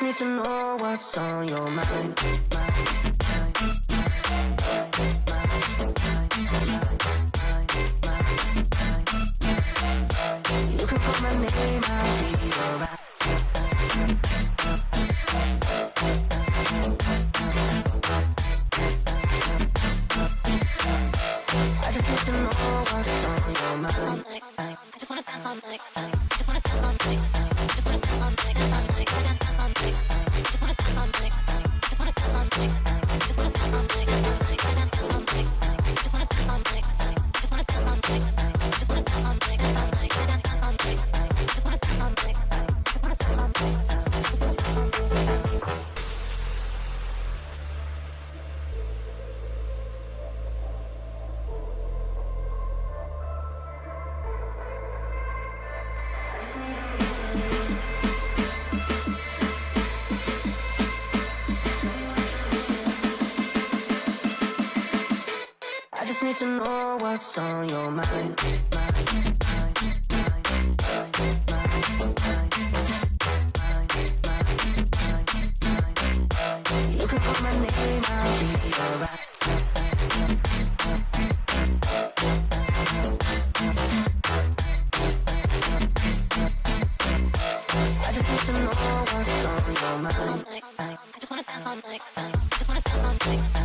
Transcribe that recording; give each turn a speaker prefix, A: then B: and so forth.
A: just need to know what's on your mind. You can call my name, I'll be alright. I just need to know what's on your mind.
B: I just wanna dance all night. Just wanna dance all night. Just wanna dance all night. Dance all night. Dance all night. Just wanna dance all night. Just wanna dance all night. Just wanna dance all night. Dance all night. Dance all night. Just wanna dance all night. Just wanna dance all night. Just wanna dance all night. Dance all night. Dance all night. Just wanna dance all night. Just wanna dance all night.
A: I just need to know what's on your mind. You can call my name, I'll be alright. I just need to know what's on your mind.
B: I just wanna dance all night. Just wanna dance all night.